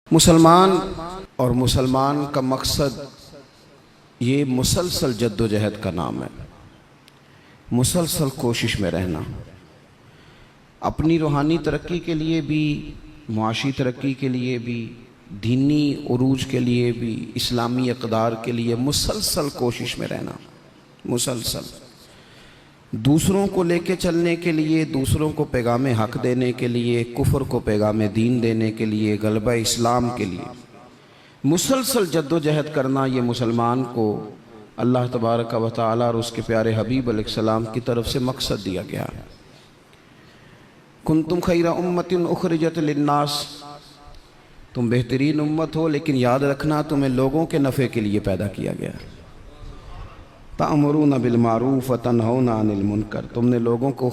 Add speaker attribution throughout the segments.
Speaker 1: مسلمان اور مسلمان کا مقصد یہ مسلسل جد و جہد کا نام ہے، مسلسل کوشش میں رہنا، اپنی روحانی ترقی کے لیے بھی، معاشی ترقی کے لیے بھی، دینی عروج کے لیے بھی، اسلامی اقدار کے لیے مسلسل کوشش میں رہنا، مسلسل دوسروں کو لے کے چلنے کے لیے، دوسروں کو پیغام حق دینے کے لیے، کفر کو پیغام دین دینے کے لیے، غلبہ اسلام کے لیے مسلسل جد و جہد کرنا، یہ مسلمان کو اللہ تبارک و تعالی اور اس کے پیارے حبیب علیہ السلام کی طرف سے مقصد دیا گیا ہے۔ کنتم خیر امت اخرجت للناس، تم بہترین امت ہو، لیکن یاد رکھنا تمہیں لوگوں کے نفع کے لیے پیدا کیا گیا ہے۔ تأمرون بالمعروف وتنہون عن المنکر، تم نے لوگوں کو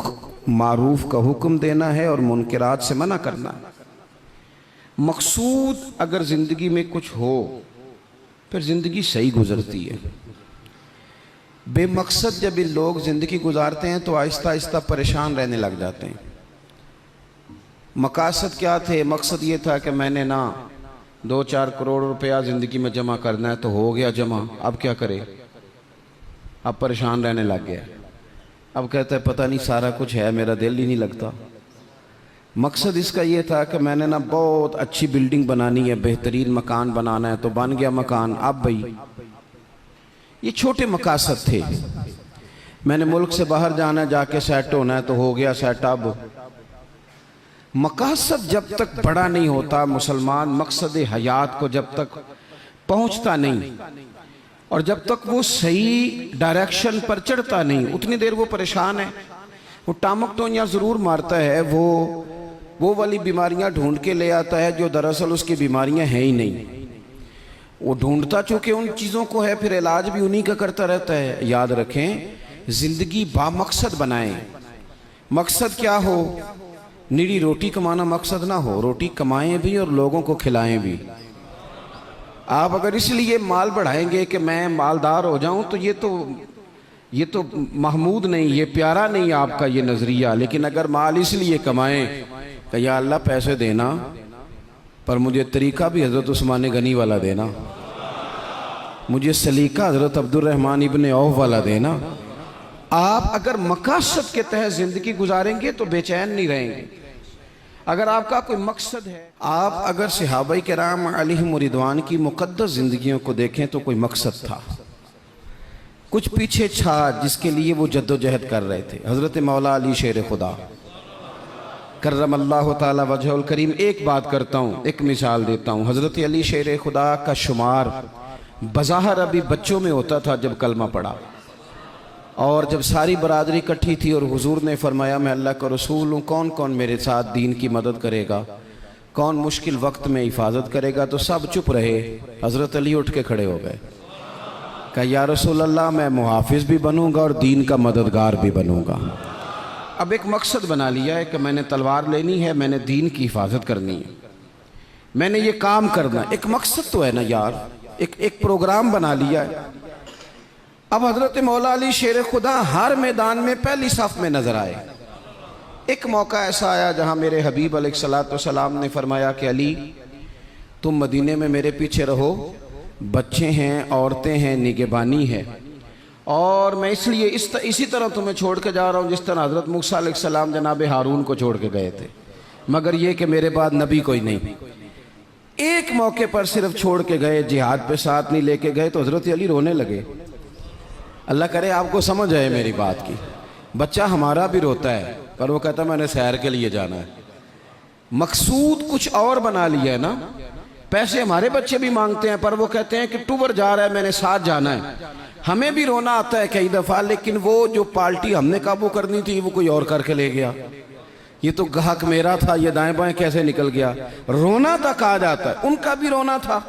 Speaker 1: معروف کا حکم دینا ہے اور منکرات سے منع کرنا ہے۔ مقصود اگر زندگی میں کچھ ہو پھر زندگی صحیح گزرتی ہے۔ بے مقصد جب یہ لوگ زندگی گزارتے ہیں تو آہستہ آہستہ پریشان رہنے لگ جاتے ہیں۔ مقاصد کیا تھے؟ مقصد یہ تھا کہ میں نے 2-4 کروڑ روپیہ زندگی میں جمع کرنا ہے، تو ہو گیا جمع، اب کیا کرے؟ اب پریشان رہنے لگ گیا، اب کہتا ہے پتہ نہیں سارا کچھ ہے، میرا دل ہی نہیں لگتا۔ مقصد اس کا یہ تھا کہ میں نے بہت اچھی بلڈنگ بنانی ہے، بہترین مکان بنانا ہے، تو بن گیا مکان، اب بھائی یہ چھوٹے مقاصد تھے۔ میں نے ملک سے باہر جانا ہے، جا کے سیٹ ہونا ہے، تو ہو گیا سیٹ۔ اب مقاصد جب تک بڑا نہیں ہوتا، مسلمان مقصد حیات کو جب تک پہنچتا نہیں اور جب تک وہ صحیح ڈائریکشن پر چڑھتا نہیں، اتنی دیر وہ پریشان ہے۔ وہ ٹامک ٹونیاں ضرور مارتا ہے، وہ والی بیماریاں ڈھونڈ کے لے آتا ہے جو دراصل اس کی بیماریاں ہیں ہی نہیں۔ وہ ڈھونڈتا چونکہ ان چیزوں کو ہے، پھر علاج بھی انہی کا کرتا رہتا ہے۔ یاد رکھیں، زندگی با مقصد بنائیں۔ مقصد کیا ہو؟ نیری روٹی کمانا مقصد نہ ہو، روٹی کمائیں بھی اور لوگوں کو کھلائیں بھی۔ آپ اگر اس لیے مال بڑھائیں گے کہ میں مالدار ہو جاؤں تو یہ تو محمود نہیں، یہ پیارا نہیں آپ کا یہ نظریہ۔ لیکن اگر مال اس لیے کمائیں کہ یا اللہ پیسے دینا، پر مجھے طریقہ بھی حضرت عثمان غنی والا دینا، مجھے سلیقہ حضرت عبد الرحمن ابن عوف والا دینا۔ آپ اگر مقاصد کے تحت زندگی گزاریں گے تو بے چین نہیں رہیں گے۔ اگر آپ کا کوئی مقصد ہے، آپ اگر صحابہ کرام علیہم رضوان کی مقدس زندگیوں کو دیکھیں تو کوئی مقصد تھا، کچھ پیچھے چھا جس کے لیے وہ جد و جہد کر رہے تھے۔ حضرت مولا علی شیر خدا کرم اللہ تعالی وجہ الکریم، ایک بات کرتا ہوں، ایک مثال دیتا ہوں۔ حضرت علی شیر خدا کا شمار بظاہر ابھی بچوں میں ہوتا تھا جب کلمہ پڑھا، اور جب ساری برادری کٹھی تھی اور حضور نے فرمایا میں اللہ کا رسول ہوں، کون کون میرے ساتھ دین کی مدد کرے گا، کون مشکل وقت میں حفاظت کرے گا، تو سب چپ رہے۔ حضرت علی اٹھ کے کھڑے ہو گئے، کہا یا رسول اللہ میں محافظ بھی بنوں گا اور دین کا مددگار بھی بنوں گا۔ اب ایک مقصد بنا لیا ہے کہ میں نے تلوار لینی ہے، میں نے دین کی حفاظت کرنی ہے، میں نے یہ کام کرنا ہے۔ ایک مقصد تو ہے نا یار، ایک پروگرام بنا لیا ہے۔ اب حضرت مولا علی شیر خدا ہر میدان میں پہلی صف میں نظر آئے۔ ایک موقع ایسا آیا جہاں میرے حبیب علیہ السلام نے فرمایا کہ علی تم مدینے میں میرے پیچھے رہو، بچے ہیں، عورتیں ہیں، نگہبانی ہے، اور میں اس لیے اسی طرح تمہیں چھوڑ کے جا رہا ہوں جس طرح حضرت موسیٰ علیہ السلام جناب ہارون کو چھوڑ کے گئے تھے، مگر یہ کہ میرے بعد نبی کوئی نہیں۔ ایک موقع پر صرف چھوڑ کے گئے، جہاد پہ ساتھ نہیں لے کے گئے، تو حضرت علی رونے لگے۔ اللہ کرے آپ کو سمجھ آئے میری بات کی۔ بچہ ہمارا بھی روتا ہے، پر وہ کہتا ہے میں نے سیر کے لیے جانا ہے۔ مقصود کچھ اور بنا لیا ہے نا۔ پیسے ہمارے بچے بھی مانگتے ہیں، پر وہ کہتے ہیں کہ ٹور جا رہا ہے، میں نے ساتھ جانا ہے۔ ہمیں بھی رونا آتا ہے کئی دفعہ، لیکن وہ جو پارٹی ہم نے قابو کرنی تھی وہ کوئی اور کر کے لے گیا۔ یہ تو گاہک میرا تھا، یہ دائیں بائیں کیسے نکل گیا۔ رونا تک آ جاتا ہے، ان کا بھی رونا تھا۔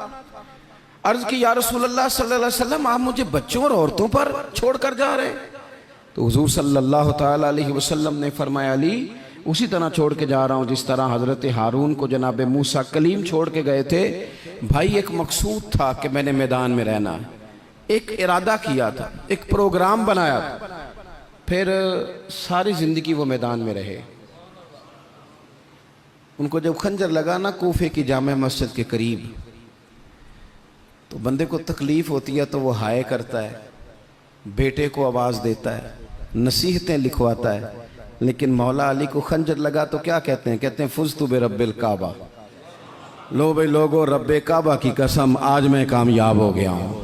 Speaker 1: عرض کی یا رسول اللہ صلی اللہ علیہ وسلم آپ مجھے بچوں اور عورتوں پر چھوڑ کر جا رہے ہیں؟ تو حضور صلی اللہ تعالی علیہ وسلم نے فرمایا علی اسی طرح چھوڑ کے جا رہا ہوں جس طرح حضرت ہارون کو جناب موسیٰ کلیم چھوڑ کے گئے تھے۔ بھائی ایک مقصود تھا کہ میں نے میدان میں رہنا ہے، ایک ارادہ کیا تھا، ایک پروگرام بنایا تھا، پھر ساری زندگی وہ میدان میں رہے۔ ان کو جب خنجر لگا نا کوفے کی جامع مسجد کے قریب، تو بندے کو تکلیف ہوتی ہے تو وہ ہائے کرتا ہے، بیٹے کو آواز دیتا ہے، نصیحتیں لکھواتا ہے، لیکن مولا علی کو خنجر لگا تو کیا کہتے ہیں؟ کہتے ہیں فزت برب الکعبہ، لو بھائی لوگو رب کعبہ کی قسم آج میں کامیاب ہو گیا ہوں۔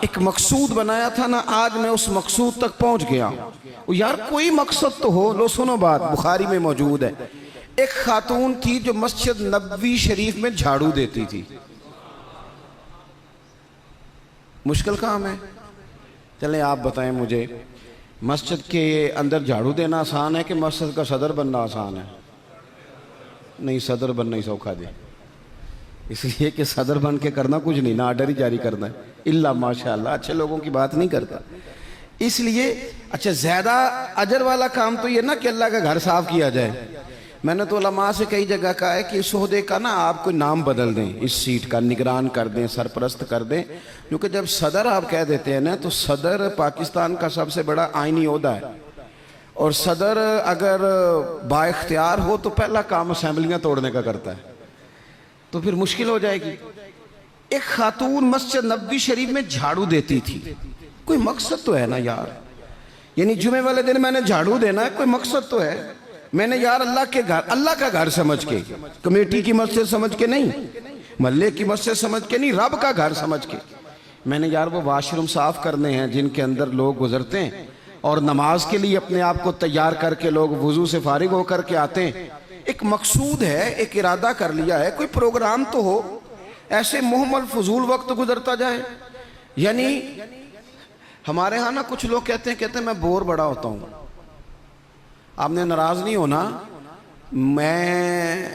Speaker 1: ایک مقصود بنایا تھا نا، آج میں اس مقصود تک پہنچ گیا ہوں۔ یار کوئی مقصد تو ہو۔ لو سنو بات، بخاری میں موجود ہے، ایک خاتون تھی جو مسجد نبوی شریف میں جھاڑو دیتی تھی۔ مشکل کام ہے؟ چلیں آپ بتائیں مجھے، مسجد کے اندر جھاڑو دینا آسان ہے کہ مسجد کا صدر بننا آسان ہے؟ نہیں، صدر بننا ہی سوکھا دے، اس لیے کہ صدر بن کے کرنا کچھ نہیں، نہ آرڈر ہی جاری کرنا ہے، اللہ ماشاءاللہ اچھے لوگوں کی بات نہیں کرتا۔ اس لیے اچھا زیادہ اجر والا کام تو یہ نا کہ اللہ کا گھر صاف کیا جائے۔ میں نے تو علماء سے کئی جگہ کہا ہے کہ اس عہدے کا نا آپ کوئی نام بدل دیں، اس سیٹ کا نگران کر دیں، سرپرست کر دیں، کیونکہ جب صدر آپ کہہ دیتے ہیں نا تو صدر پاکستان کا سب سے بڑا آئینی عہدہ ہے، اور صدر اگر با اختیار ہو تو پہلا کام اسمبلیاں توڑنے کا کرتا ہے، تو پھر مشکل ہو جائے گی۔ ایک خاتون مسجد نبوی شریف میں جھاڑو دیتی تھی، کوئی مقصد تو ہے نا یار، یعنی جمعے والے دن میں نے جھاڑو دینا ہے، کوئی مقصد تو ہے۔ میں نے یار اللہ کا گھر سمجھ کے، کمیٹی کی مسجد سمجھ کے نہیں، محلے کی مسجد سمجھ کے نہیں، رب کا گھر سمجھ کے میں نے یار وہ واش روم صاف کرنے ہیں جن کے اندر لوگ گزرتے ہیں اور نماز کے لیے اپنے آپ کو تیار کر کے لوگ وضو سے فارغ ہو کر کے آتے ہیں۔ ایک مقصود ہے، ایک ارادہ کر لیا ہے، کوئی پروگرام تو ہو، ایسے محمل فضول وقت گزرتا جائے۔ یعنی ہمارے ہاں نا کچھ لوگ کہتے ہیں میں بور بڑا ہوتا ہوں۔ آپ نے ناراض نہیں ہونا، میں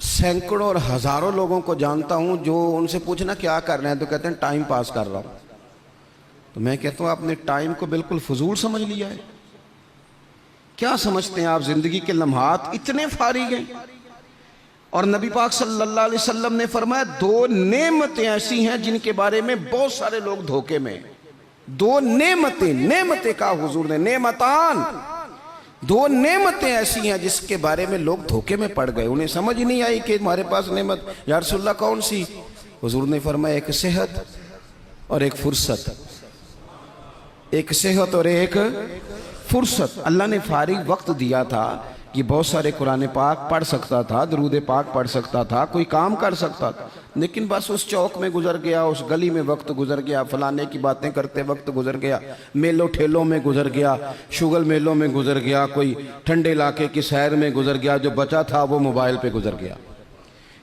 Speaker 1: سینکڑوں اور ہزاروں لوگوں کو جانتا ہوں جو ان سے پوچھنا کیا کر رہے ہیں تو کہتے ہیں ٹائم پاس کر رہا ہوں۔ تو میں کہتا ہوں آپ نے ٹائم کو بالکل فضول سمجھ لیا ہے۔ کیا سمجھتے ہیں آپ زندگی کے لمحات اتنے فارغ ہیں؟ اور نبی پاک صلی اللہ علیہ وسلم نے فرمایا دو نعمتیں ایسی ہیں جن کے بارے میں بہت سارے لوگ دھوکے میں۔ دو نعمتیں کہا حضور نے، نعمتان، دو نعمتیں ایسی ہیں جس کے بارے میں لوگ دھوکے میں پڑ گئے، انہیں سمجھ ہی نہیں آئی کہ ہمارے پاس نعمت۔ یا رسول اللہ کون سی؟ حضور نے فرمایا ایک صحت اور ایک فرصت، ایک صحت اور ایک فرصت۔ اللہ نے فارغ وقت دیا تھا کہ بہت سارے قرآن پاک پڑھ سکتا تھا، درود پاک پڑھ سکتا تھا، کوئی کام کر سکتا تھا، لیکن بس اس چوک میں گزر گیا، اس گلی میں وقت گزر گیا، فلانے کی باتیں کرتے وقت گزر گیا، میلوں ٹھیلوں میں گزر گیا، شگل میلوں میں گزر گیا، کوئی ٹھنڈے علاقے کی سیر میں گزر گیا، جو بچا تھا وہ موبائل پہ گزر گیا۔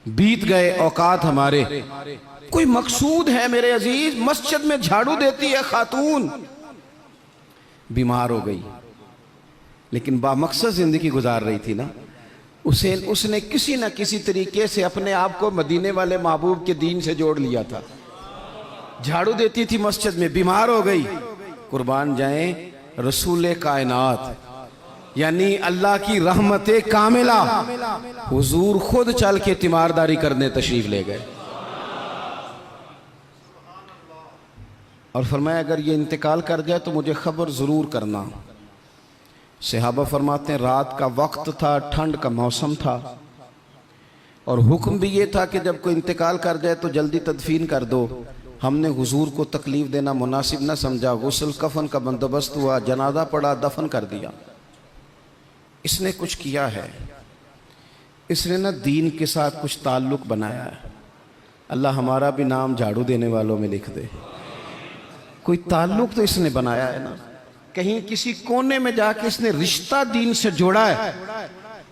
Speaker 1: بیت گئے اوقات ہمارے۔ کوئی مقصود ہے میرے عزیز؟ مسجد میں جھاڑو دیتی ہے خاتون، بیمار ہو گئی لیکن با مقصد زندگی گزار رہی تھی نا، اس نے کسی نہ کسی طریقے سے اپنے آپ کو مدینے والے محبوب کے دین سے جوڑ لیا تھا۔ جھاڑو دیتی تھی مسجد میں، بیمار ہو گئی۔ قربان جائیں رسول کائنات یعنی اللہ کی رحمت کاملہ، حضور خود چل کے تیمارداری کرنے تشریف لے گئے اور فرمایا اگر یہ انتقال کر جائے تو مجھے خبر ضرور کرنا۔ صحابہ فرماتے ہیں رات کا وقت تھا، ٹھنڈ کا موسم تھا، اور حکم بھی یہ تھا کہ جب کوئی انتقال کر جائے تو جلدی تدفین کر دو۔ ہم نے حضور کو تکلیف دینا مناسب نہ سمجھا، غسل کفن کا بندوبست ہوا، جنازہ پڑا، دفن کر دیا۔ اس نے کچھ کیا ہے، اس نے نہ دین کے ساتھ کچھ تعلق بنایا ہے۔ اللہ ہمارا بھی نام جھاڑو دینے والوں میں لکھ دے۔ کوئی تعلق تو اس نے بنایا ہے نا، کہیں کسی کونے میں جا کے اس نے رشتہ دین سے جوڑا ہے۔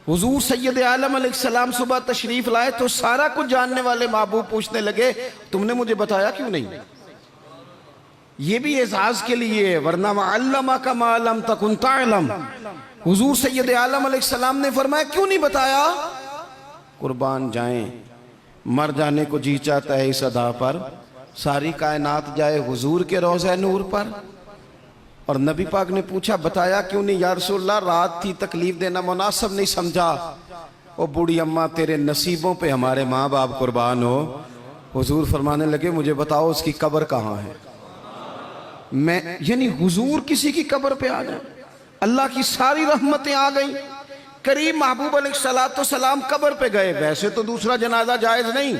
Speaker 1: حضور سید عالم علیہ السلام صبح تشریف لائے تو سارا کچھ جاننے والے محبوب پوچھنے لگے تم نے مجھے بتایا کیوں نہیں؟ یہ بھی اعزاز کے لیے، ورنہ وَعَلَّمَكَ مَا لَمْ تَكُنْ تَعْلَمْ۔ حضور سید عالم علیہ السلام نے فرمایا کیوں نہیں بتایا؟ قربان جائیں مر جانے کو جی چاہتا ہے اس ادا پر، ساری کائنات جائے حضور کے روضہ نور پر۔ اور نبی پاک نے پوچھا بتایا کیوں نہیں؟ یا رسول اللہ رات تھی، تکلیف دینا مناسب نہیں سمجھا۔ او بوڑھی اماں تیرے نصیبوں پہ ہمارے ماں باپ قربان ہو۔ حضور فرمانے لگے مجھے بتاؤ اس کی قبر کہاں ہے؟ یعنی حضور کسی کی قبر پہ آ جائیں، اللہ کی ساری رحمتیں آ گئیں۔ کریم محبوب علیہ السلام قبر پہ گئے. ویسے تو دوسرا جنازہ جائز نہیں,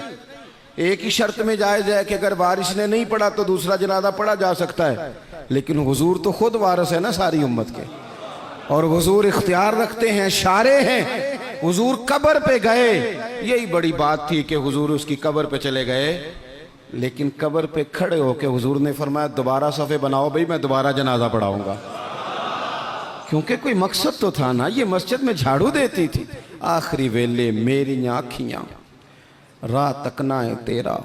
Speaker 1: ایک ہی شرط میں جائز ہے کہ اگر وارث نے نہیں پڑھا تو دوسرا جنازہ پڑھا جا سکتا ہے, لیکن حضور تو خود وارث ہے نا ساری امت کے, اور حضور اختیار رکھتے ہیں, شارع ہیں. حضور قبر پہ گئے, یہی بڑی بات تھی کہ حضور اس کی قبر پہ چلے گئے, لیکن قبر پہ کھڑے ہو کے حضور نے فرمایا دوبارہ صفے بناؤ بھئی, میں دوبارہ جنازہ پڑھاؤں گا. کیونکہ کوئی مقصد تو تھا نا, یہ مسجد میں جھاڑو دیتی تھی. آخری ویلے میری آنکھیاں راہ تکنا ہے تیرا,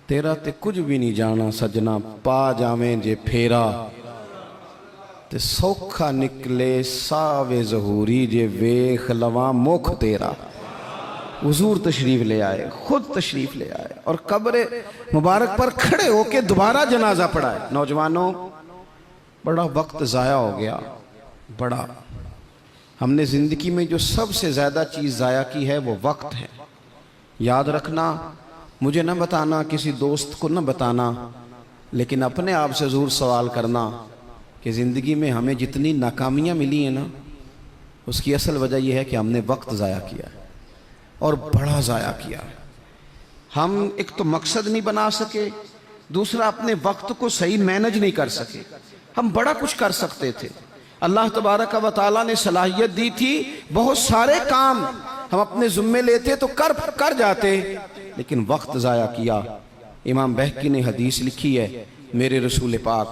Speaker 1: تیرا تے کچھ بھی نہیں جانا سجنا, پا جاویں جے پھیرا, تے سوکھا نکلے ساوے ظہوری جے ویخ لواں مکھ تیرا. حضور تشریف لے آئے, خود تشریف لے آئے, اور قبر مبارک پر کھڑے ہو کے دوبارہ جنازہ پڑھائے. نوجوانوں, بڑا وقت ضائع ہو گیا, بڑا. ہم نے زندگی میں جو سب سے زیادہ چیز ضائع کی ہے وہ وقت ہے. یاد رکھنا, مجھے نہ بتانا, کسی دوست کو نہ بتانا, لیکن اپنے آپ سے ضرور سوال کرنا کہ زندگی میں ہمیں جتنی ناکامیاں ملی ہیں نا, اس کی اصل وجہ یہ ہے کہ ہم نے وقت ضائع کیا ہے, اور بڑا ضائع کیا ہے. ہم ایک تو مقصد نہیں بنا سکے, دوسرا اپنے وقت کو صحیح مینج نہیں کر سکے. ہم بڑا کچھ کر سکتے تھے, اللہ تبارک و تعالیٰ نے صلاحیت دی تھی, بہت سارے کام ہم اپنے ذمے لیتے تو کر جاتے, لیکن وقت ضائع کیا. امام بہقی نے حدیث لکھی ہے, میرے رسول پاک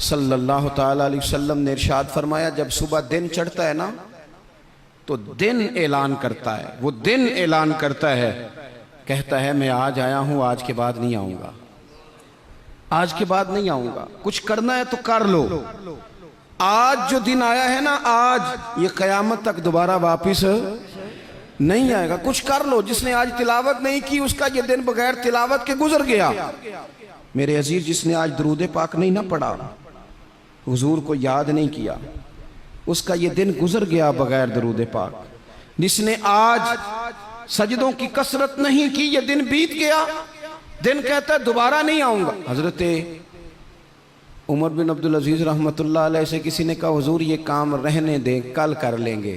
Speaker 1: صلی اللہ تعالیٰ علیہ وسلم نے ارشاد فرمایا, جب صبح دن چڑھتا ہے نا تو دن اعلان کرتا ہے, وہ دن اعلان کرتا ہے, کہتا ہے میں آج آیا ہوں, آج کے بعد نہیں آؤں گا, آج کے بعد نہیں آؤں گا. کچھ کرنا ہے تو کر لو, آج جو دن آیا ہے نا, آج یہ قیامت تک دوبارہ واپس نہیں آئے گا. کچھ کر لو. جس نے آج تلاوت نہیں کی اس کا یہ دن بغیر تلاوت کے گزر گیا. میرے عزیز, جس نے آج درود پاک نہیں نہ پڑھا, حضور کو یاد نہیں کیا, اس کا یہ دن گزر گیا بغیر درود پاک. جس نے آج سجدوں کی کثرت نہیں کی, یہ دن بیت گیا. دن کہتا ہے دوبارہ نہیں آؤں گا. حضرت عمر بن عبدالعزیز رحمۃ اللہ علیہ سے کسی نے کہا حضور یہ کام رہنے دیں, کل کر لیں گے.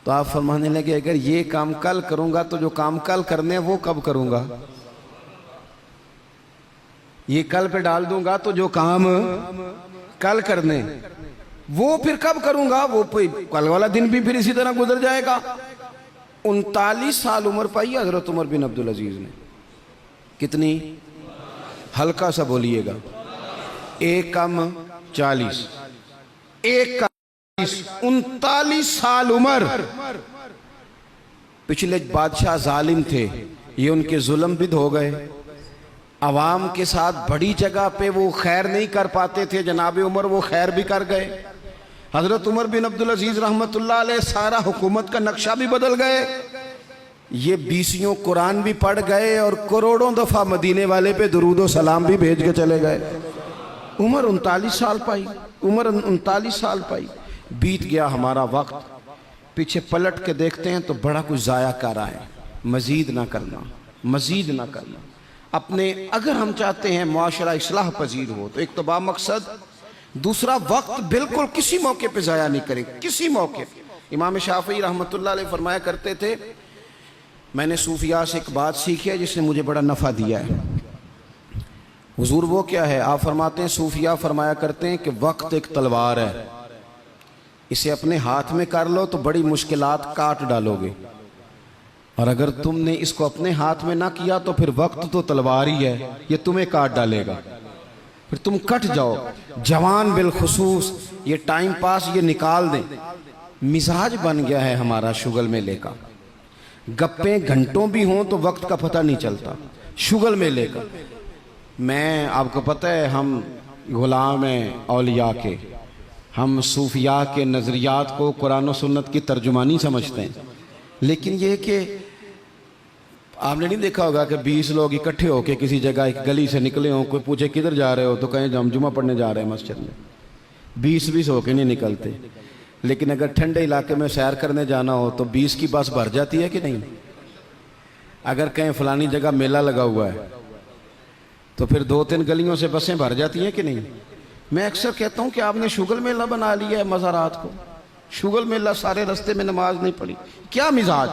Speaker 1: تو آپ فرمانے لگے اگر یہ کام کل کروں گا تو جو کام کل کرنے وہ کب کروں گا, یہ کل پہ ڈال دوں گا تو جو کام کل کرنے وہ پھر کب کروں گا, وہ کل والا دن بھی پھر اسی طرح گزر جائے گا. 39 سال عمر پائی حضرت عمر بن عبدالعزیز نے. کتنی؟ ہلکا سا بولیے گا. 1 کم 40, 1 کم 39 سال عمر. پچھلے بادشاہ ظالم تھے, یہ ان کے ظلم بھی ہو گئے. عوام کے ساتھ بڑی جگہ پہ وہ خیر نہیں کر پاتے تھے, جناب عمر وہ خیر بھی کر گئے. حضرت عمر بن عبدالعزیز رحمۃ اللہ علیہ سارا حکومت کا نقشہ بھی بدل گئے. یہ 20 قرآن بھی پڑھ گئے اور کروڑوں دفعہ مدینے والے پہ درود و سلام بھی بھیج کے چلے گئے. عمر 39 سال پائی, عمر 39 سال پائی. بیت گیا ہمارا وقت. پیچھے پلٹ کے دیکھتے ہیں تو بڑا کچھ ضائع کر آئے. مزید نہ کرنا, مزید نہ کرنا. اپنے اگر ہم چاہتے ہیں معاشرہ اصلاح پذیر ہو تو ایک تو با مقصد, دوسرا وقت بالکل کسی موقع پہ ضائع نہیں کریں, کسی موقع. امام شافعی رحمۃ اللہ علیہ فرمایا کرتے تھے, میں نے صوفیاء سے ایک بات سیکھی ہے جس نے مجھے بڑا نفع دیا ہے. حضور وہ کیا ہے؟ آپ فرماتے ہیں, صوفیاء فرمایا کرتے ہیں کہ وقت ایک تلوار ہے, اسے اپنے ہاتھ میں کر لو تو بڑی مشکلات کاٹ ڈالو گے, اور اگر تم نے اس کو اپنے ہاتھ میں نہ کیا تو پھر وقت تو تلوار ہی ہے, یہ تمہیں کاٹ ڈالے گا, پھر تم کٹ جاؤ. جوان بالخصوص یہ ٹائم پاس یہ نکال دیں. مزاج بن گیا ہے ہمارا شغل میلے کا, گپیں گھنٹوں بھی ہوں تو وقت کا پتہ نہیں چلتا. شغل میلے کا, میں آپ کو پتہ ہے ہم غلام ہیں اولیاء کے, ہم صوفیاء کے نظریات کو قرآن و سنت کی ترجمانی سمجھتے ہیں. لیکن یہ کہ آپ نے نہیں دیکھا ہوگا کہ 20 لوگ اکٹھے ہو کے کسی جگہ ایک گلی سے نکلے ہوں, کوئی پوچھے کدھر جا رہے ہو تو کہیں ہم جمعہ پڑھنے جا رہے ہیں مسجد میں. 20 ہو کے نہیں نکلتے. لیکن اگر ٹھنڈے علاقے میں سیر کرنے جانا ہو تو 20 کی بس بھر جاتی ہے کہ نہیں. اگر کہیں فلانی جگہ میلہ لگا ہوا ہے تو پھر 2-3 گلیوں سے بسیں بھر جاتی ہیں کہ نہیں. میں اکثر کہتا ہوں کہ آپ نے شغل میلہ بنا لیا ہے مزارات کو. شغل میں اللہ سارے رستے میں نماز نہیں پڑھی. کیا مزاج,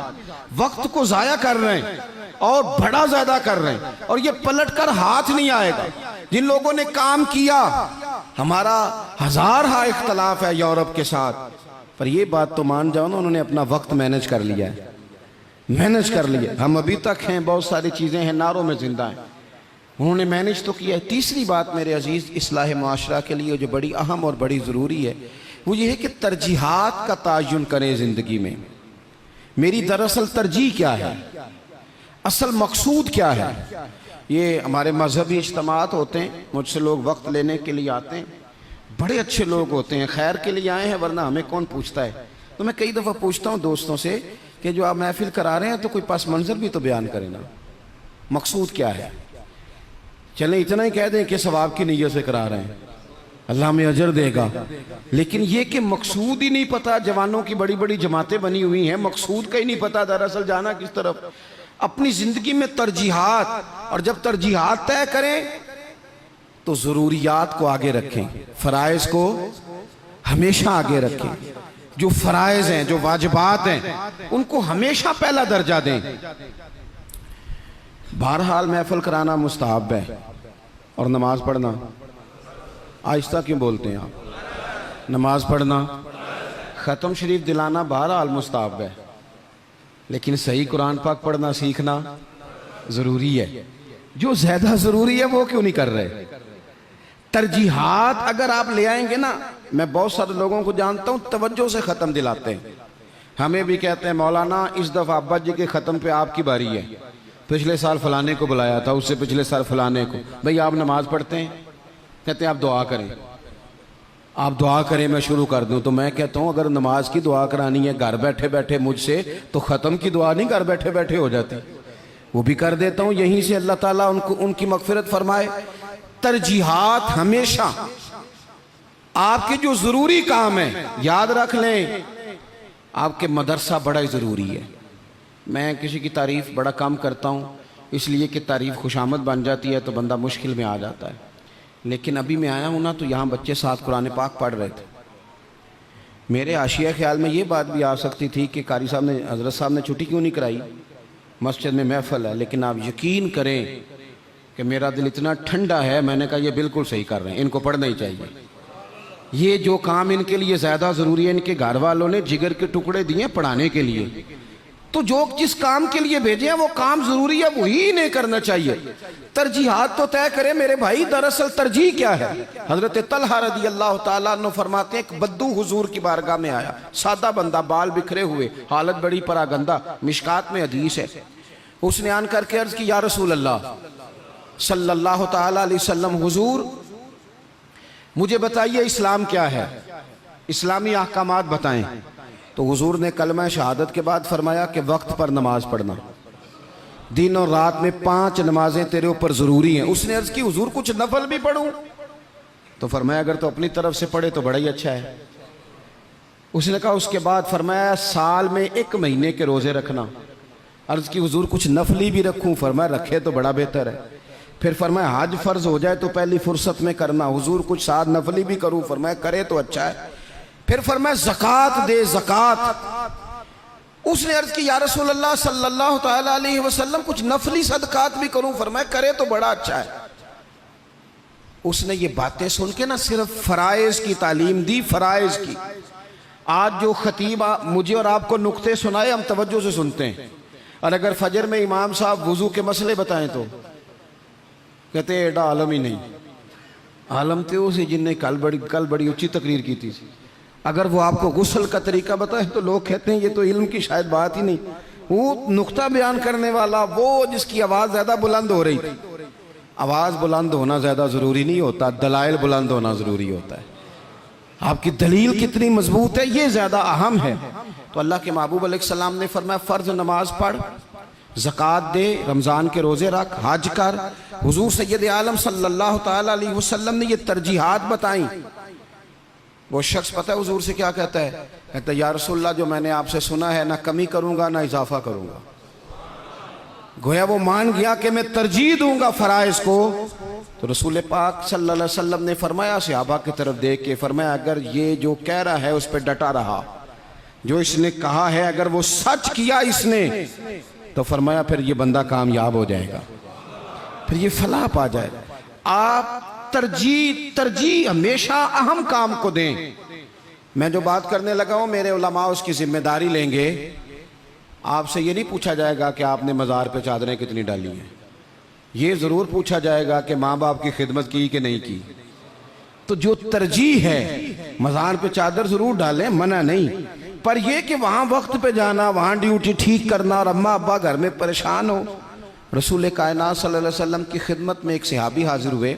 Speaker 1: وقت کو ضائع کر رہے ہیں اور بڑا زیادہ کر رہے ہیں, اور یہ پلٹ کر ہاتھ نہیں آئے گا. جن لوگوں نے کام کیا, ہمارا ہزارہ اختلاف ہے یورپ کے ساتھ, پر یہ بات تو مان جاؤ نا, انہوں نے اپنا وقت مینج کر لیا ہے, مینج کر لیا. ہم ابھی تک ہیں, بہت ساری چیزیں ہیں, ناروں میں زندہ ہیں, انہوں نے مینج تو کیا ہے. تیسری بات میرے عزیز اصلاح معاشرہ کے لیے جو بڑی اہم اور بڑی ضروری ہے, وہ یہ ہے کہ ترجیحات کا تعین کریں زندگی میں. میری دراصل ترجیح کیا ہے, اصل مقصود کیا ہے. یہ ہمارے مذہبی اجتماعات ہوتے ہیں, مجھ سے لوگ وقت لینے کے لیے آتے ہیں, بڑے اچھے لوگ ہوتے ہیں, خیر کے لیے آئے ہیں, ورنہ ہمیں کون پوچھتا ہے. تو میں کئی دفعہ پوچھتا ہوں دوستوں سے کہ جو آپ محفل کرا رہے ہیں تو کوئی پس منظر بھی تو بیان کریں نا, مقصود کیا ہے. چلیں اتنا ہی کہہ دیں کہ ثواب کی نیت سے کرا رہے ہیں, اللہ میں اجر دے گا, لیکن یہ کہ مقصود ہی نہیں پتا. جوانوں کی بڑی بڑی جماعتیں بنی ہوئی ہیں, مقصود کا ہی نہیں پتا دراصل جانا کس طرف. اپنی زندگی میں ترجیحات, اور جب ترجیحات طے کریں تو ضروریات کو آگے رکھیں, فرائض کو ہمیشہ آگے رکھیں. جو فرائض ہیں, جو واجبات ہیں, ان کو ہمیشہ پہلا درجہ دیں. بہرحال محفل کرانا مستحب ہے, اور نماز پڑھنا, آہستہ کیوں بولتے ہیں آپ, نماز پڑھنا, ختم شریف دلانا بہرحال مستحب ہے, لیکن صحیح قرآن پاک پڑھنا سیکھنا ضروری ہے. جو زیادہ ضروری ہے وہ کیوں نہیں کر رہے. ترجیحات اگر آپ لے آئیں گے نا, میں بہت سارے لوگوں کو جانتا ہوں توجہ سے ختم دلاتے ہیں. ہمیں بھی کہتے ہیں مولانا اس دفعہ ابا جی کے ختم پہ آپ کی باری ہے, پچھلے سال فلانے کو بلایا تھا, اس سے پچھلے سال فلانے کو. بھئی آپ نماز پڑھتے ہیں؟ کہتے ہیں آپ دعا کریں, آپ دعا کریں میں شروع کر دوں. تو میں کہتا ہوں اگر نماز کی دعا کرانی ہے گھر بیٹھے بیٹھے مجھ سے, تو ختم کی دعا نہیں گھر بیٹھے بیٹھے ہو جاتی, وہ بھی کر دیتا ہوں. یہیں سے اللہ تعالیٰ ان کی مغفرت فرمائے. ترجیحات ہمیشہ آپ کے جو ضروری کام ہیں, یاد رکھ لیں آپ کے مدرسہ بڑا ہی ضروری ہے. میں کسی کی تعریف بڑا کم کرتا ہوں, اس لیے کہ تعریف خوشامد بن جاتی ہے تو بندہ مشکل میں آ جاتا ہے. لیکن ابھی میں آیا ہوں نا, تو یہاں بچے ساتھ قرآن پاک پڑھ رہے تھے. میرے حاشیہ خیال میں یہ بات بھی آ سکتی تھی کہ قاری صاحب نے, حضرت صاحب نے چھٹی کیوں نہیں کرائی, مسجد میں محفل ہے. لیکن آپ یقین کریں کہ میرا دل اتنا ٹھنڈا ہے, میں نے کہا یہ بالکل صحیح کر رہے ہیں, ان کو پڑھنا ہی چاہیے. یہ جو کام ان کے لیے زیادہ ضروری ہے, ان کے گھر والوں نے جگر کے ٹکڑے دیے پڑھانے کے لیے, تو جو جس کام کے لیے بھیجے ہیں وہ کام ضروری ہے, وہی نہیں کرنا چاہیے. ترجیحات تو طے کرے میرے بھائی. دراصل ترجیح کیا ہے؟ حضرت طلحہ رضی اللہ تعالیٰ عنہ فرماتے ہیں ایک بدو حضور کی بارگاہ میں آیا, سادہ بندہ, بال بکھرے ہوئے, حالت بڑی پراگندہ, مشکات میں حدیث ہے. اس نے آن کر کے عرض کی یا رسول اللہ صلی اللہ تعالیٰ علیہ وسلم, حضور مجھے بتائیے اسلام کیا ہے, اسلامی احکامات بتائیں. تو حضور نے کلمہ شہادت کے بعد فرمایا کہ وقت پر نماز پڑھنا, دن اور رات میں 5 نمازیں تیرے اوپر ضروری ہیں. اس نے عرض کی حضور کچھ نفل بھی پڑھوں؟ تو فرمایا اگر تو اپنی طرف سے پڑھے تو بڑا ہی اچھا ہے. اس نے کہا, اس کے بعد فرمایا سال میں 1 مہینے کے روزے رکھنا. عرض کی حضور کچھ نفلی بھی رکھوں؟ فرمایا رکھے تو بڑا بہتر ہے. پھر فرمایا حج فرض ہو جائے تو پہلی فرصت میں کرنا. حضور کچھ ساتھ نفلی بھی کروں؟ فرمایا کرے تو اچھا ہے. پھر فرمایا زکوٰۃ دے, زکوٰۃ. اس نے عرض کی یا رسول اللہ صلی اللہ تعالیٰ علیہ وسلم کچھ نفلی صدقات بھی کروں؟ فرمایا کرے تو بڑا اچھا ہے. اس نے یہ باتیں سن کے نہ صرف فرائض کی تعلیم دی, فرائض کی. آج جو خطیب مجھے اور آپ کو نکتے سنائے ہم توجہ سے سنتے ہیں, اور اگر فجر میں امام صاحب وضو کے مسئلے بتائیں تو کہتے ہیں ایڈا عالم ہی نہیں. عالم تھے اسی جن نے کل بڑی اچھی تقریر کی تھی. اگر وہ آپ کو غسل کا طریقہ بتائے تو لوگ کہتے ہیں یہ تو علم کی شاید بات ہی نہیں. وہ نقطہ بیان کرنے والا, وہ جس کی آواز زیادہ بلند ہو رہی تھی. آواز بلند ہونا زیادہ ضروری نہیں ہوتا, دلائل بلند ہونا ضروری ہوتا ہے. آپ کی دلیل کتنی مضبوط ہے یہ زیادہ اہم ہے. تو اللہ کے محبوب علیہ السلام نے فرمایا فرض نماز پڑھ, زکوٰۃ دے, رمضان کے روزے رکھ, حج کر. حضور سید عالم صلی اللہ تعالیٰ علیہ وسلم نے یہ ترجیحات بتائیں. وہ شخص پتہ ہے حضور سے کیا کہتا ہے؟ کہتا ہے یا رسول اللہ جو میں نے آپ سے سنا ہے نہ کمی کروں گا نہ اضافہ کروں گا. گویا وہ مان گیا کہ میں ترجیح دوں گا فرائض کو. تو رسول پاک صلی اللہ علیہ وسلم نے فرمایا صحابہ کی طرف دیکھ کے فرمایا اگر یہ جو کہہ رہا ہے اس پہ ڈٹا رہا جو اس نے کہا ہے اگر وہ سچ کیا اس نے تو فرمایا پھر یہ بندہ کامیاب ہو جائے گا، پھر یہ فلاح پا جائے گا۔ آپ ترجیح ہمیشہ اہم کام کو دیں۔ میں جو بات کرنے لگا ہوں میرے علماء اس کی ذمہ داری لیں گے۔ آپ سے یہ نہیں پوچھا جائے گا کہ آپ نے مزار پہ چادریں کتنی ڈالی ہیں، یہ ضرور پوچھا جائے گا کہ ماں باپ کی خدمت کی کہ نہیں کی۔ تو جو ترجیح ہے مزار پہ چادر ضرور ڈالیں، منع نہیں، پر یہ کہ وہاں وقت پہ جانا، وہاں ڈیوٹی ٹھیک کرنا اور اماں ابا گھر میں پریشان ہو۔ رسول کائنات صلی اللہ علیہ وسلم کی خدمت میں ایک صحابی حاضر ہوئے،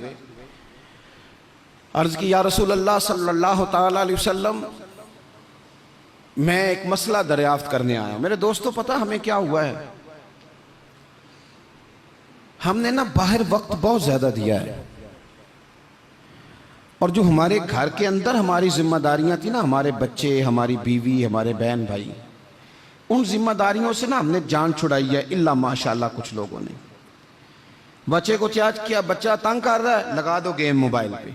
Speaker 1: عرض کی یا رسول اللہ صلی اللہ تعالی علیہ وسلم میں ایک مسئلہ دریافت کرنے آیا ہوں۔ میرے دوستو پتہ ہمیں کیا ہوا ہے، ہم نے نا باہر وقت بہت زیادہ دیا ہے، اور جو ہمارے گھر کے اندر ہماری ذمہ داریاں تھیں نا، ہمارے بچے، ہماری بیوی، ہمارے بہن بھائی، ان ذمہ داریوں سے نا ہم نے جان چھڑائی ہے، الا ماشاءاللہ کچھ لوگوں نے۔ بچے کو چارج کیا، بچہ تنگ کر رہا ہے، لگا دو گیم موبائل پہ،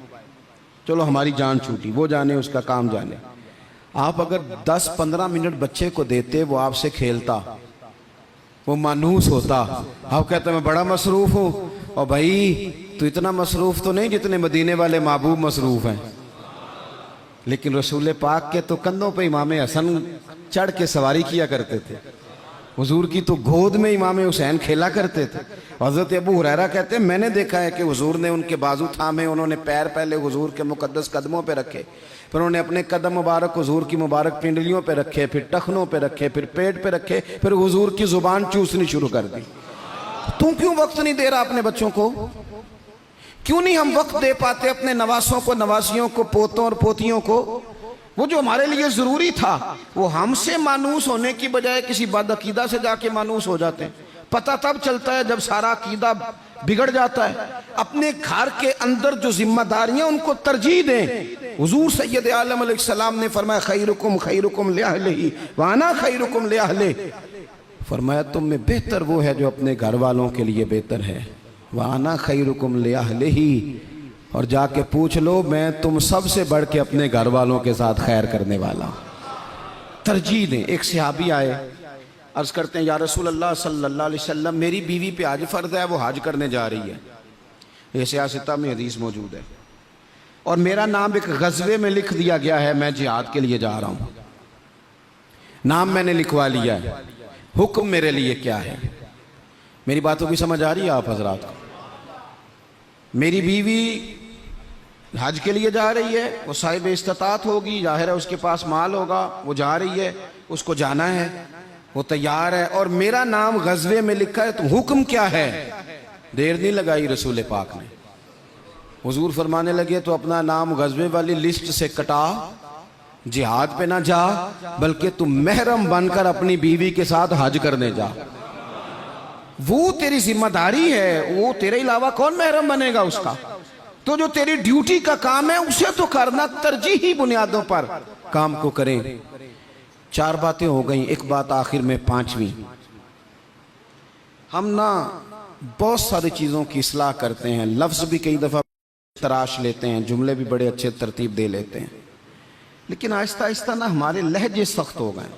Speaker 1: چلو ہماری جان چھوٹی، وہ جانے اس کا کام جانے۔ آپ اگر 10-15 منٹ بچے کو دیتے، وہ آپ سے کھیلتا، وہ مانوس ہوتا۔ آپ کہتے میں بڑا مصروف ہوں، اور بھائی تو اتنا مصروف تو نہیں جتنے مدینے والے محبوب مصروف ہیں۔ لیکن رسول پاک کے تو کندھوں پہ امام حسن چڑھ کے سواری کیا کرتے تھے، حضور کی تو گود میں امام حسین کھیلا کرتے تھے۔ حضرت ابو ہریرہ کہتے ہیں میں نے دیکھا ہے کہ حضور نے ان کے بازو تھامے، انہوں نے پیر پہلے حضور کے مقدس قدموں پہ رکھے، پھر انہوں نے اپنے قدم مبارک حضور کی مبارک پنڈلیوں پہ رکھے، پھر ٹخنوں پہ رکھے، پھر پیٹ پہ رکھے، پھر حضور کی زبان چوسنی شروع کر دی۔ تم کیوں وقت نہیں دے رہا اپنے بچوں کو؟ کیوں نہیں ہم وقت دے پاتے اپنے نواسوں کو، نواسیوں کو، پوتوں اور پوتیوں کو؟ وہ جو ہمارے لیے ضروری تھا وہ ہم سے مانوس ہونے کی بجائے کسی بد عقیدہ سے جا کے مانوس ہو جاتے ہیں۔ پتہ تب چلتا ہے جب سارا عقیدہ بگڑ جاتا ہے۔ اپنے گھر کے اندر جو ذمہ داریاں ان کو ترجیح دیں۔ حضور سید عالم علیہ السلام نے فرمایا خیرکم خیرکم لأہلہ وانا خیرکم لأہلہ، فرمایا تم میں بہتر وہ ہے جو اپنے گھر والوں کے لیے بہتر ہے، وانا خیرکم لأہلہ، اور جا کے پوچھ لو میں تم سب سے بڑھ کے اپنے گھر والوں کے ساتھ خیر کرنے والا۔ ترجیح دیں۔ ایک صحابی آئے، عرض کرتے ہیں یا رسول اللہ صلی اللہ علیہ وسلم میری بیوی پہ حج فرض ہے، وہ حج کرنے جا رہی ہے، یہ سیاستہ میں حدیث موجود ہے، اور میرا نام ایک غزوے میں لکھ دیا گیا ہے، میں جہاد کے لیے جا رہا ہوں، نام میں نے لکھوا لیا ہے، حکم میرے لیے کیا ہے؟ میری باتوں کی سمجھ آ رہی ہے آپ حضرات کو؟ میری بیوی حج کے لیے جا رہی ہے، وہ صاحب استطاعت ہوگی، ظاہر ہے اس کے پاس مال ہوگا، وہ جا رہی ہے، اس کو جانا ہے، وہ تیار ہے، اور میرا نام غزوے میں لکھا ہے، تو حکم کیا ہے؟ دیر نہیں لگائی رسول پاک نے، حضور فرمانے لگے تو اپنا نام غزوے والی لسٹ سے کٹا، جہاد پہ نہ جا بلکہ تم محرم بن کر اپنی بیوی کے ساتھ حج کرنے جا، وہ تیری ذمہ داری ہے، وہ تیرے علاوہ کون محرم بنے گا اس کا؟ تو جو تیری ڈیوٹی کا کام ہے اسے تو کرنا، ترجیحی بنیادوں پر کام کو کریں۔ 4 باتیں ہو گئیں، ایک بات آخر میں 5ویں، ہم نا بہت ساری چیزوں کی اصلاح کرتے ہیں، لفظ بھی کئی دفعہ تراش لیتے ہیں، جملے بھی بڑے اچھے ترتیب دے لیتے ہیں، لیکن آہستہ آہستہ نا ہمارے لہجے سخت ہو گئے۔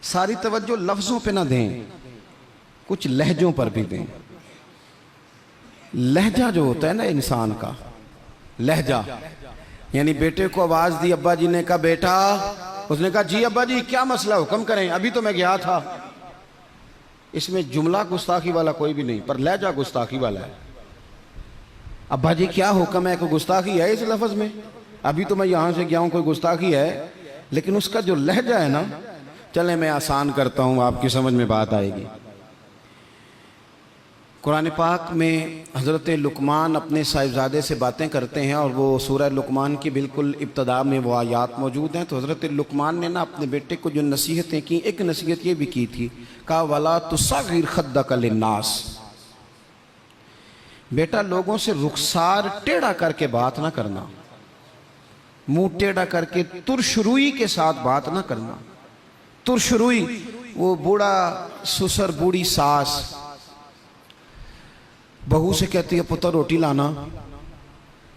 Speaker 1: ساری توجہ لفظوں پہ نہ دیں، کچھ لہجوں پر بھی دیں۔ لہجہ جو ہوتا ہے نا انسان کا، لہجہ یعنی بیٹے کو آواز دی، ابا جی نے کہا بیٹا، اس نے کہا جی ابا جی کیا مسئلہ، حکم کریں، ابھی تو میں گیا تھا۔ اس میں جملہ گستاخی والا کوئی بھی نہیں، پر لہجہ گستاخی والا ہے۔ ابا جی کیا حکم ہے، کوئی گستاخی ہے اس لفظ میں؟ ابھی تو میں یہاں سے گیا ہوں، کوئی گستاخی ہے؟ لیکن اس کا جو لہجہ ہے نا، چلیں میں آسان کرتا ہوں، آپ کی سمجھ میں بات آئے گی۔ قرآن پاک میں حضرت لقمان اپنے صاحبزادے سے باتیں کرتے ہیں، اور وہ سورہ لقمان کی بالکل ابتدا میں وہ آیات موجود ہیں۔ تو حضرت لقمان نے نا اپنے بیٹے کو جو نصیحتیں کی، ایک نصیحت یہ بھی کی تھی، کہا وَلَا تُصَغِّرْ خَدَّكَ لِلنَّاسِ، بیٹا لوگوں سے رخسار ٹیڑھا کر کے بات نہ کرنا، منہ ٹیڑھا کر کے ترش روئی کے ساتھ بات نہ کرنا۔ ترش روئی، وہ بوڑھا سسر بوڑھی ساس بہو سے کہتی ہے پتر روٹی لانا،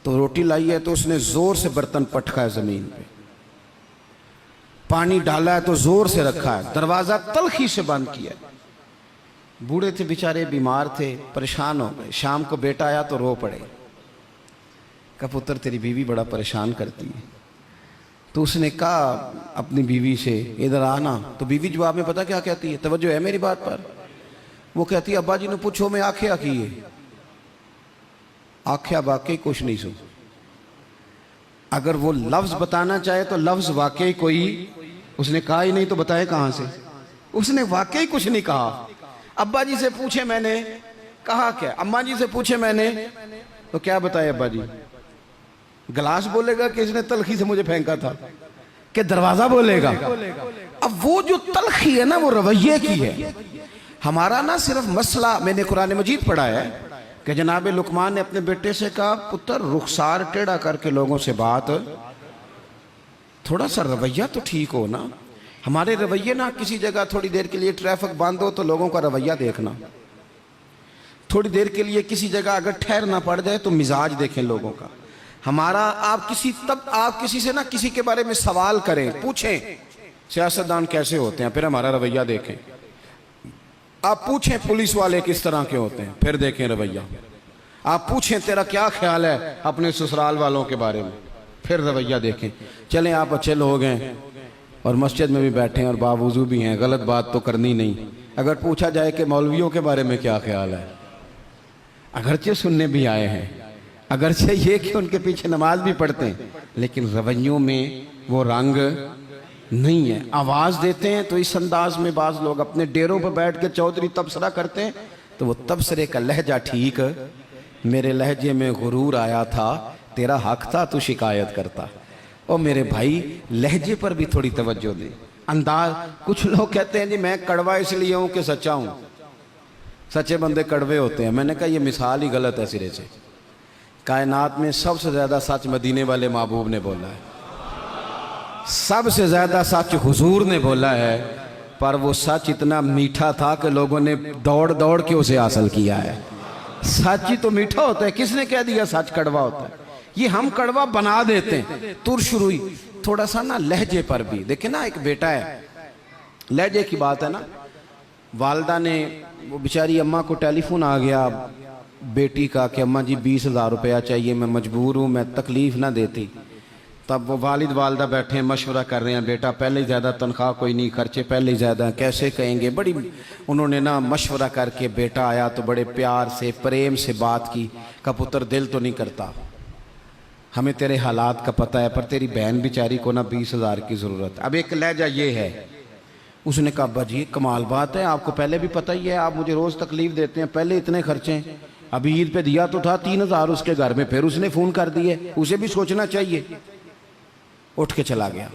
Speaker 1: تو روٹی لائی ہے تو اس نے زور سے برتن پٹکا ہے زمین پہ، پانی ڈالا ہے تو زور سے رکھا ہے, دروازہ تلخی سے بند کیا ہے. بوڑھے تھے بیچارے, بیمار تھے, پریشان ہو گئے. شام کو بیٹا آیا تو رو پڑے, کہا پتر تیری بیوی بڑا پریشان کرتی ہے. تو اس نے کہا اپنی بیوی سے ادھر آنا. تو بیوی جواب میں پتہ کیا کہتی ہے, توجہ ہے میری بات پر, وہ کہتی ہے ابا جی نے پوچھو میں آکھیا کی ہے. آکھیا واقعی کچھ نہیں سو. اگر وہ لفظ بتانا چاہے تو لفظ واقعی کوئی اس نے کہا ہی نہیں تو بتائے کہاں سے. اس نے واقعی کچھ نہیں کہا. ابا جی سے پوچھے میں نے, کہا کیا. اماں جی سے پوچھے میں نے تو کیا بتائے ابا جی. گلاس بولے گا کہ اس نے تلخی سے مجھے پھینکا تھا, کہ دروازہ بولے گا. اب وہ جو تلخی ہے نا وہ رویے کی ہے. ہمارا نا صرف مسئلہ, میں نے قرآن مجید پڑھا ہے کہ جناب لقمان نے اپنے بیٹے سے کہا پتر رخسار ٹیڑھا کر کے لوگوں سے بات, تھوڑا سا رویہ تو ٹھیک ہو نا. ہمارے رویے نا, کسی جگہ تھوڑی دیر کے لیے ٹریفک بند ہو تو لوگوں کا رویہ دیکھنا, تھوڑی دیر کے لیے کسی جگہ اگر ٹھہرنا پڑ جائے تو مزاج دیکھیں لوگوں کا. ہمارا آپ کسی سے نا کسی کے بارے میں سوال کریں, پوچھیں سیاستدان کیسے ہوتے ہیں, پھر ہمارا رویہ دیکھیں. آپ پوچھیں پولیس والے کس طرح کے ہوتے ہیں, پھر دیکھیں رویہ. آپ پوچھیں تیرا کیا خیال ہے اپنے سسرال والوں کے بارے میں, پھر رویہ دیکھیں. چلیں آپ اچھے لوگ ہیں اور مسجد میں بھی بیٹھے ہیں اور باوضو بھی ہیں, غلط بات تو کرنی نہیں. اگر پوچھا جائے کہ مولویوں کے بارے میں کیا خیال ہے, اگرچہ سننے بھی آئے ہیں, اگرچہ یہ کہ ان کے پیچھے نماز بھی پڑھتے ہیں, لیکن رویوں میں وہ رنگ نہیں ہے. آواز دیتے ہیں تو اس انداز میں بعض لوگ اپنے ڈیروں پر بیٹھ کے چودھری تبصرہ کرتے ہیں تو وہ تبصرے کا لہجہ ٹھیک, میرے لہجے میں غرور آیا تھا, تیرا حق تھا تو شکایت کرتا. اور میرے بھائی لہجے پر بھی تھوڑی توجہ دے. انداز, کچھ لوگ کہتے ہیں جی میں کڑوا اس لیے ہوں کہ سچا ہوں, سچے بندے کڑوے ہوتے ہیں. میں نے کہا یہ مثال ہی غلط ہے سرے سے. کائنات میں سب سے زیادہ سچ مدینے والے محبوب نے بولا ہے, سب سے زیادہ سچ حضور نے بولا ہے, پر وہ سچ اتنا میٹھا تھا کہ لوگوں نے دوڑ دوڑ کے اسے حاصل کیا ہے. سچ ہی تو میٹھا ہوتا ہے, کس نے کہہ دیا سچ کڑوا ہوتا ہے. یہ ہم کڑوا بنا دیتے ہیں. ترشروئی تھوڑا سا نا لہجے پر بھی دیکھیں نا, ایک بیٹا ہے, لہجے کی بات ہے نا. والدہ نے, وہ بیچاری اماں کو ٹیلی فون آ گیا بیٹی کا کہ اماں جی 20,000 روپیہ چاہیے, میں مجبور ہوں, میں تکلیف نہ دیتی. تب وہ والد والدہ بیٹھے ہیں مشورہ کر رہے ہیں, بیٹا پہلے ہی زیادہ تنخواہ کوئی نہیں, خرچے پہلے ہی زیادہ, کیسے کہیں گے. بڑی انہوں نے نا مشورہ کر کے, بیٹا آیا تو بڑے پیار سے پریم سے بات کی. کہا پتر دل تو نہیں کرتا, ہمیں تیرے حالات کا پتہ ہے, پر تیری بہن بیچاری کو نا 20,000 کی ضرورت ہے. اب ایک لہجہ یہ ہے. اس نے کہا ابا جی کمال بات ہے, آپ کو پہلے بھی پتہ ہی ہے, آپ مجھے روز تکلیف دیتے ہیں, پہلے اتنے خرچے, ابھی عید پہ دیا تو تھا 3,000 اس کے گھر میں, پھر اس نے فون کر دیے, اسے بھی سوچنا چاہیے. اٹھ کے چلا گیا.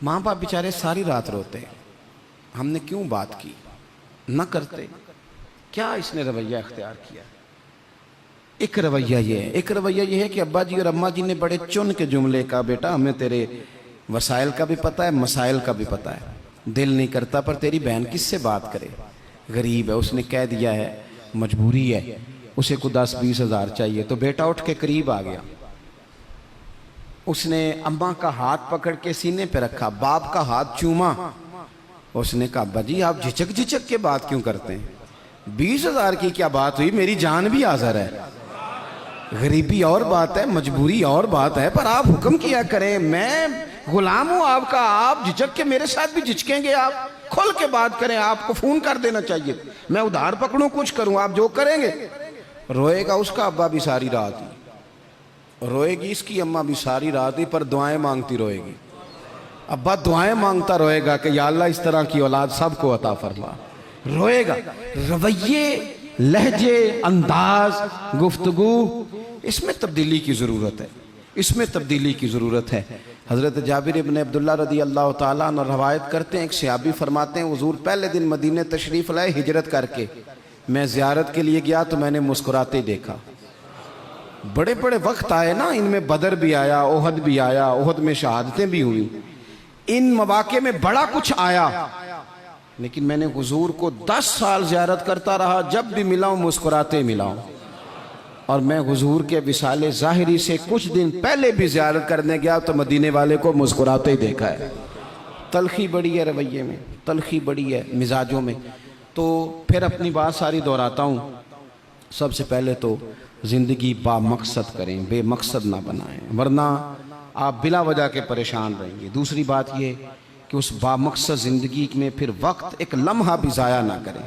Speaker 1: ماں باپ بیچارے ساری رات روتے, ہم نے کیوں بات کی, نہ کرتے. کیا اس نے رویہ اختیار کیا. ایک رویہ یہ ہے, ایک رویہ یہ ہے کہ ابا جی اور اماں جی نے بڑے چن کے جملے کا, بیٹا ہمیں تیرے وسائل کا بھی پتہ ہے, مسائل کا بھی پتہ ہے, دل نہیں کرتا پر تیری بہن کس سے بات کرے, غریب ہے, اس نے کہہ دیا ہے مجبوری ہے, اسے کو 10-20 ہزار چاہیے. تو بیٹا اٹھ کے قریب آ گیا, اس نے اماں کا ہاتھ پکڑ کے سینے پہ رکھا, باپ کا ہاتھ چوما. اس نے کہا ابا جی آپ جھچک جھچک کے بات کیوں کرتے ہیں, 20,000 کی کیا بات ہوئی, میری جان بھی حاضر ہے. غریبی اور بات ہے, مجبوری اور بات ہے, پر آپ حکم کیا کریں, میں غلام ہوں آپ کا, آپ جھچک کے میرے ساتھ بھی جھچکیں گے, آپ کھل کے بات کریں, آپ کو فون کر دینا چاہیے, میں ادھار پکڑوں کچھ کروں, آپ جو کریں گے. روئے گا اس کا ابا بھی ساری رات ہی, روئے گی اس کی اماں بھی ساری رات ہی, پر دعائیں مانگتی روئے گی. ابا دعائیں مانگتا روئے گا کہ یا اللہ اس طرح کی اولاد سب کو عطا فرما. روئے گا. رویے, لہجے, انداز, گفتگو, اس میں تبدیلی کی ضرورت ہے, اس میں تبدیلی کی ضرورت ہے. حضرت جابر ابن عبداللہ رضی اللہ تعالیٰ عنہ روایت کرتے ہیں, ایک صحابی فرماتے ہیں حضور پہلے دن مدینہ تشریف لائے ہجرت کر کے, میں زیارت کے لیے گیا تو میں نے مسکراتے دیکھا. بڑے بڑے وقت آئے نا, ان میں بدر بھی آیا, احد بھی آیا, احد میں شہادتیں بھی ہوئی, ان مواقع میں بڑا کچھ آیا, لیکن میں نے حضور کو 10 سال زیارت کرتا رہا, جب بھی ملا ہوں مسکراتے ملا ہوں. اور میں حضور کے وصال ظاہری سے کچھ دن پہلے بھی زیارت کرنے گیا تو مدینے والے کو مسکراتے ہی دیکھا ہے۔ تلخی بڑی ہے رویے میں، تلخی بڑی ہے مزاجوں میں۔ تو پھر اپنی بات ساری دہراتا ہوں۔ سب سے پہلے تو زندگی با مقصد کریں، بے مقصد نہ بنائیں، ورنہ آپ بلا وجہ کے پریشان رہیں گے۔ دوسری بات یہ کہ اس با مقصد زندگی میں پھر وقت ایک لمحہ بھی ضائع نہ کریں۔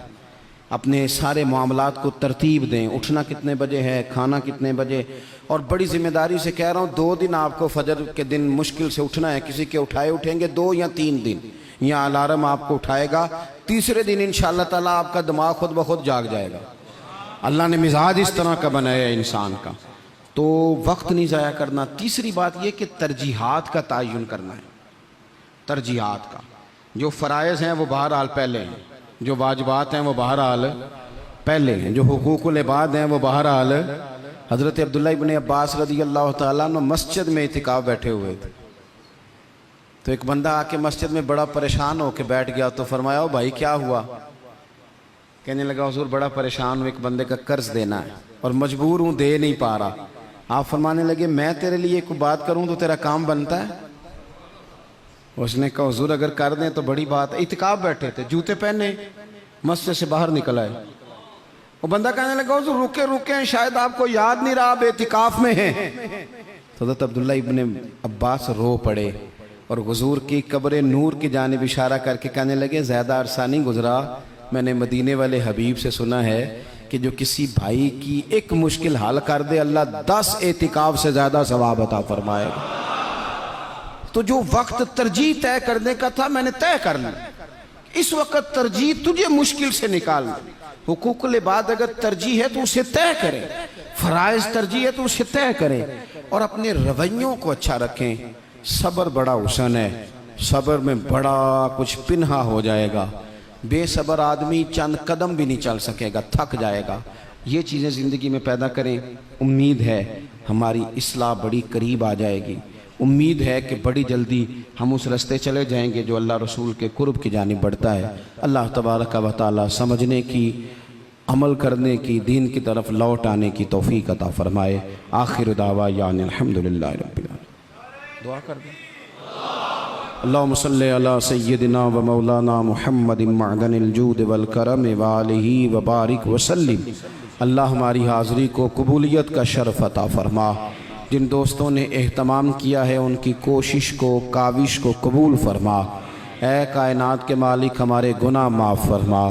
Speaker 1: اپنے سارے معاملات کو ترتیب دیں، اٹھنا کتنے بجے ہے، کھانا کتنے بجے، اور بڑی ذمہ داری سے کہہ رہا ہوں 2 دن آپ کو فجر کے دن مشکل سے اٹھنا ہے، کسی کے اٹھائے اٹھیں گے 2 یا 3 دن، یا الارم آپ کو اٹھائے گا، تیسرے دن انشاءاللہ تعالیٰ آپ کا دماغ خود بخود جاگ جائے گا۔ اللہ نے مزاج اس طرح کا بنایا ہے انسان کا، تو وقت نہیں ضائع کرنا۔ تیسری بات یہ کہ ترجیحات کا تعین کرنا ہے، ترجیحات کا۔ جو فرائض ہیں وہ بہرحال پہلے ہیں، جو واجبات ہیں وہ بہرحال پہلے ہیں، جو حقوق العباد ہیں وہ بہرحال۔ حضرت عبداللہ ابن عباس رضی اللہ تعالیٰ عنہ مسجد میں اعتکاف بیٹھے ہوئے تھے، تو ایک بندہ آ کے مسجد میں بڑا پریشان ہو کے بیٹھ گیا، تو فرمایا او بھائی کیا ہوا؟ کہنے لگا حضور بڑا پریشان ہوں، ایک بندے کا قرض دینا ہے اور مجبور ہوں، دے نہیں پا رہا۔ آپ فرمانے لگے میں تیرے لیے کوئی بات کروں تو تیرا کام بنتا ہے؟ اس نے کہا حضور اگر کر دیں تو بڑی بات ہے۔ اعتکاف بیٹھے تھے، جوتے پہنے مسجد سے باہر نکل آئے۔ وہ بندہ کہنے لگا حضور رکے رکے، شاید آپ کو یاد نہیں رہا آپ اعتکاف میں ہیں۔ حضرت عبداللہ ابن عباس رو پڑے اور حضور کی قبر نور کی جانب اشارہ کر کے کہنے لگے زیادہ عرصہ نہیں گزرا، میں نے مدینے والے حبیب سے سنا ہے کہ جو کسی بھائی کی ایک مشکل حل کر دے اللہ 10 اعتکاف سے زیادہ ثواب عطا فرمائے گا۔ تو جو وقت ترجیح طے کرنے کا تھا میں نے طے کر لیا، اس وقت ترجیح تجھے مشکل سے نکالنا۔ حقوق العباد اگر ترجیح ہے تو اسے طے کریں، فرائض ترجیح ہے تو اسے طے کریں، اور اپنے رویوں کو اچھا رکھیں۔ صبر بڑا حسن ہے، صبر میں بڑا کچھ پنہا ہو جائے گا۔ بے صبر آدمی چند قدم بھی نہیں چل سکے گا، تھک جائے گا۔ یہ چیزیں زندگی میں پیدا کریں۔ امید ہے ہماری اصلاح بڑی قریب آ جائے گی، امید ہے کہ بڑی جلدی ہم اس رستے چلے جائیں گے جو اللہ رسول کے قرب کی جانب بڑھتا ہے۔ اللہ تبارک و تعالی سمجھنے کی، عمل کرنے کی، دین کی طرف لوٹ آنے کی توفیق عطا فرمائے۔ آخر دعوانا الحمدللہ رب العالمین۔ دعا کر دیں۔ اللہم صلی علی سیدنا و مولانا محمد معدن الجود والکرم وآلہ وبارک وسلم۔ اللہ ہماری حاضری کو قبولیت کا شرف عطا فرما۔ جن دوستوں نے اہتمام کیا ہے ان کی کوشش کو، کاوش کو قبول فرما۔ اے کائنات کے مالک ہمارے گناہ معاف فرما،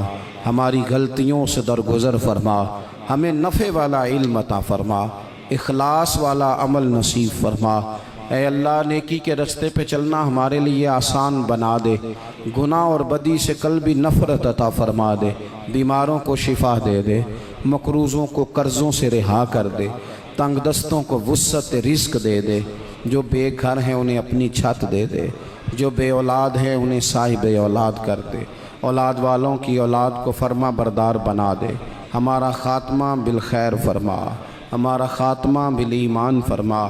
Speaker 1: ہماری غلطیوں سے درگزر فرما، ہمیں نفع والا علم عطا فرما، اخلاص والا عمل نصیب فرما۔ اے اللہ نیکی کے رستے پہ چلنا ہمارے لیے آسان بنا دے، گناہ اور بدی سے قلبی نفرت عطا فرما دے، بیماروں کو شفا دے دے، مقروضوں کو قرضوں سے رہا کر دے، تنگ دستوں کو وسعت رزق دے دے، جو بے گھر ہیں انہیں اپنی چھت دے دے، جو بے اولاد ہیں انہیں صاحب اولاد کر دے، اولاد والوں کی اولاد کو فرما بردار بنا دے، ہمارا خاتمہ بالخیر فرما، ہمارا خاتمہ بالایمان فرما،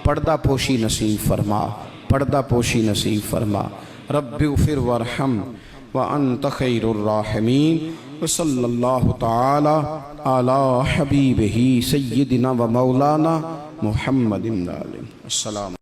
Speaker 1: پردہ پوشی نصیب فرما، پردہ پوشی نصیب فرما۔ رب اغفر وارحم وانت خیر الراحمین، وصلی اللہ تعالی علی حبیبہ سیدنا و مولانا محمد۔ السلام